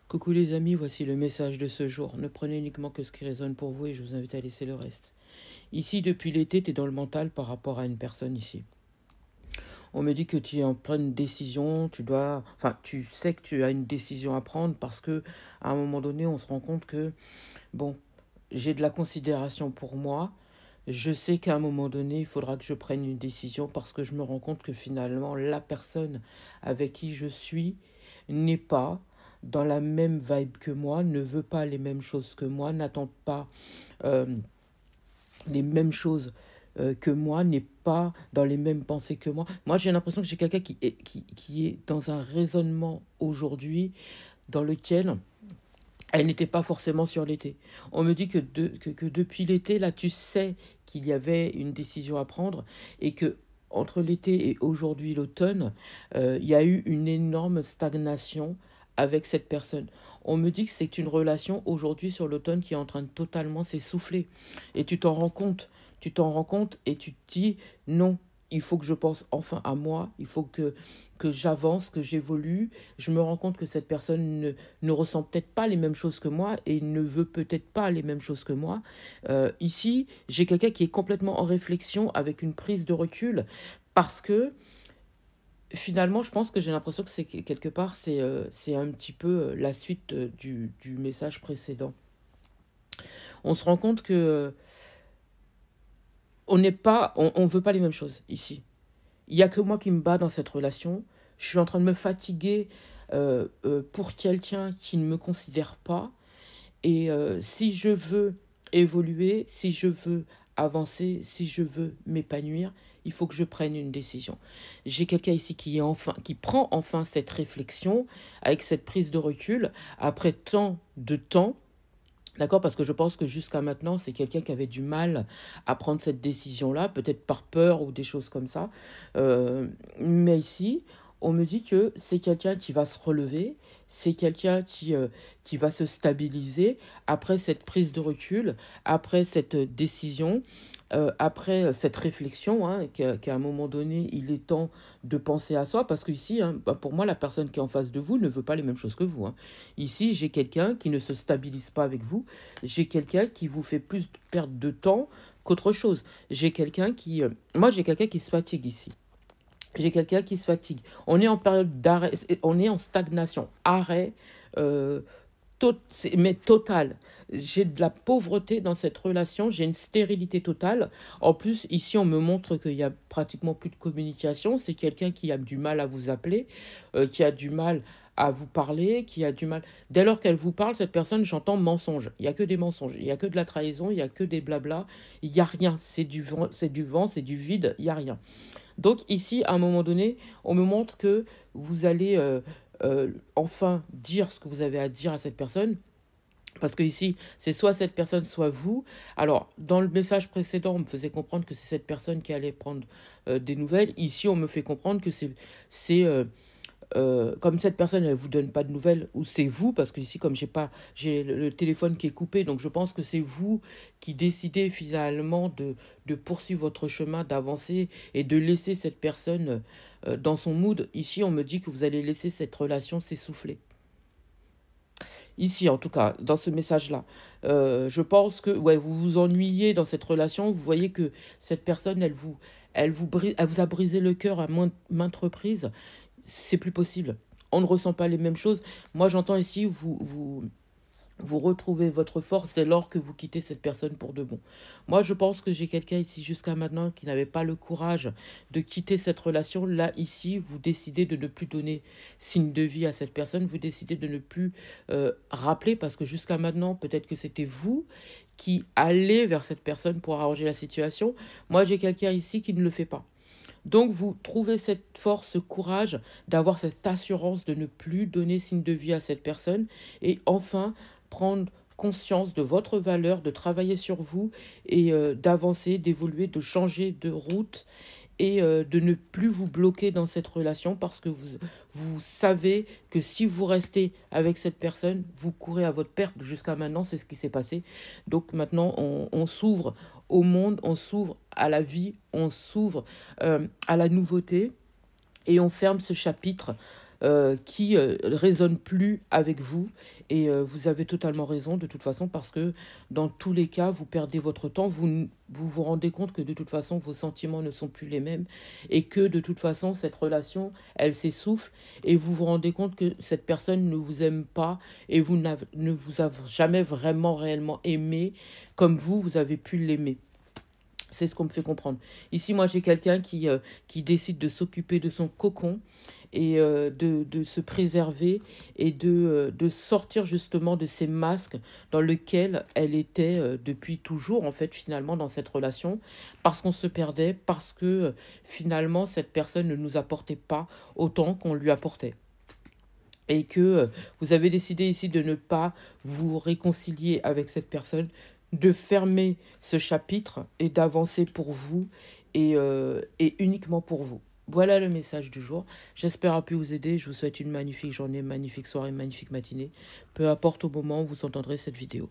Coucou les amis, voici le message de ce jour. Ne prenez uniquement que ce qui résonne pour vous et je vous invite à laisser le reste. Ici, depuis l'été, tu es dans le mental par rapport à une personne ici. On me dit que tu es en pleine décision, tu sais que tu as une décision à prendre parce que à un moment donné, on se rend compte que, bon, j'ai de la considération pour moi. Je sais qu'à un moment donné, il faudra que je prenne une décision parce que je me rends compte que finalement, la personne avec qui je suis n'est pas dans la même vibe que moi, ne veut pas les mêmes choses que moi, n'attend pas euh, les mêmes choses que moi, n'est pas dans les mêmes pensées que moi. Moi, j'ai l'impression que j'ai quelqu'un qui est dans un raisonnement aujourd'hui dans lequel elle n'était pas forcément sur l'été. On me dit que depuis l'été, là, tu sais qu'il y avait une décision à prendre et que entre l'été et aujourd'hui, l'automne, il y a eu une énorme stagnation avec cette personne. On me dit que c'est une relation aujourd'hui sur l'automne qui est en train de totalement s'essouffler. Et tu t'en rends compte et tu te dis non, il faut que je pense enfin à moi, il faut que j'avance, que j'évolue. Je me rends compte que cette personne ne ressent peut-être pas les mêmes choses que moi et ne veut peut-être pas les mêmes choses que moi. Ici, j'ai quelqu'un qui est complètement en réflexion avec une prise de recul parce que finalement, je pense que j'ai l'impression que c'est quelque part, c'est un petit peu la suite du message précédent. On se rend compte que on n'est pas, on veut pas les mêmes choses ici. Il y a que moi qui me bats dans cette relation. Je suis en train de me fatiguer pour quelqu'un qui ne me considère pas. Et si je veux évoluer, si je veux avancer, si je veux m'épanouir, il faut que je prenne une décision. J'ai quelqu'un ici qui prend enfin cette réflexion avec cette prise de recul après tant de temps. D'accord, parce que je pense que jusqu'à maintenant, c'est quelqu'un qui avait du mal à prendre cette décision-là, peut-être par peur ou des choses comme ça. Mais ici, on me dit que c'est quelqu'un qui va se relever, c'est quelqu'un qui va se stabiliser après cette prise de recul, après cette décision, après cette réflexion, hein, qu'à un moment donné, il est temps de penser à soi, parce qu'ici, hein, bah, pour moi, la personne qui est en face de vous ne veut pas les mêmes choses que vous. Hein. Ici, j'ai quelqu'un qui ne se stabilise pas avec vous, j'ai quelqu'un qui vous fait plus perdre de temps qu'autre chose. J'ai quelqu'un moi, j'ai quelqu'un qui se fatigue ici. J'ai quelqu'un qui se fatigue. On est en période d'arrêt, on est en stagnation, arrêt, euh, mais total. J'ai de la pauvreté dans cette relation, j'ai une stérilité totale. En plus, ici, on me montre qu'il y a pratiquement plus de communication. C'est quelqu'un qui a du mal à vous appeler, qui a du mal à vous parler, qui a du mal. Dès lors qu'elle vous parle, cette personne, j'entends mensonge. Il n'y a que des mensonges, il n'y a que de la trahison, il n'y a que des blabla, il n'y a rien. C'est du vent, c'est du vide, il n'y a rien. Donc ici, à un moment donné, on me montre que vous allez enfin dire ce que vous avez à dire à cette personne. Parce que ici, c'est soit cette personne, soit vous. Alors, dans le message précédent, on me faisait comprendre que c'est cette personne qui allait prendre des nouvelles. Ici, on me fait comprendre que comme cette personne elle vous donne pas de nouvelles, ou c'est vous, parce que ici comme j'ai le téléphone qui est coupé, donc je pense que c'est vous qui décidez finalement de poursuivre votre chemin, d'avancer et de laisser cette personne dans son mood. Ici on me dit que vous allez laisser cette relation s'essouffler. Ici, en tout cas, dans ce message-là, je pense que ouais, vous vous ennuyez dans cette relation. Vous voyez que cette personne, elle vous a brisé le cœur à maintes reprises. C'est plus possible. On ne ressent pas les mêmes choses. Moi, j'entends ici, vous retrouvez votre force dès lors que vous quittez cette personne pour de bon. Moi, je pense que j'ai quelqu'un ici jusqu'à maintenant qui n'avait pas le courage de quitter cette relation. Là, ici, vous décidez de ne plus donner signe de vie à cette personne. Vous décidez de ne plus rappeler parce que jusqu'à maintenant, peut-être que c'était vous qui allez vers cette personne pour arranger la situation. Moi, j'ai quelqu'un ici qui ne le fait pas. Donc, vous trouvez cette force, ce courage d'avoir cette assurance de ne plus donner signe de vie à cette personne et enfin prendre conscience de votre valeur, de travailler sur vous et d'avancer, d'évoluer, de changer de route et de ne plus vous bloquer dans cette relation parce que vous savez que si vous restez avec cette personne, vous courez à votre perte. Jusqu'à maintenant, c'est ce qui s'est passé. Donc maintenant, on s'ouvre au monde, on s'ouvre à la vie, on s'ouvre à la nouveauté et on ferme ce chapitre qui résonne plus avec vous. Et vous avez totalement raison de toute façon, parce que dans tous les cas, vous perdez votre temps, vous rendez compte que de toute façon, vos sentiments ne sont plus les mêmes et que de toute façon, cette relation, elle s'essouffle, et vous vous rendez compte que cette personne ne vous aime pas et ne vous a jamais vraiment réellement aimé comme vous avez pu l'aimer. C'est ce qu'on me fait comprendre. Ici, moi, j'ai quelqu'un qui décide de s'occuper de son cocon et de se préserver et de sortir justement de ces masques dans lesquels elle était depuis toujours, en fait, finalement, dans cette relation, parce qu'on se perdait, parce que finalement, cette personne ne nous apportait pas autant qu'on lui apportait. Et que vous avez décidé ici de ne pas vous réconcilier avec cette personne, de fermer ce chapitre et d'avancer pour vous et uniquement pour vous. Voilà le message du jour. J'espère avoir pu vous aider. Je vous souhaite une magnifique journée, magnifique soirée, magnifique matinée. Peu importe au moment où vous entendrez cette vidéo.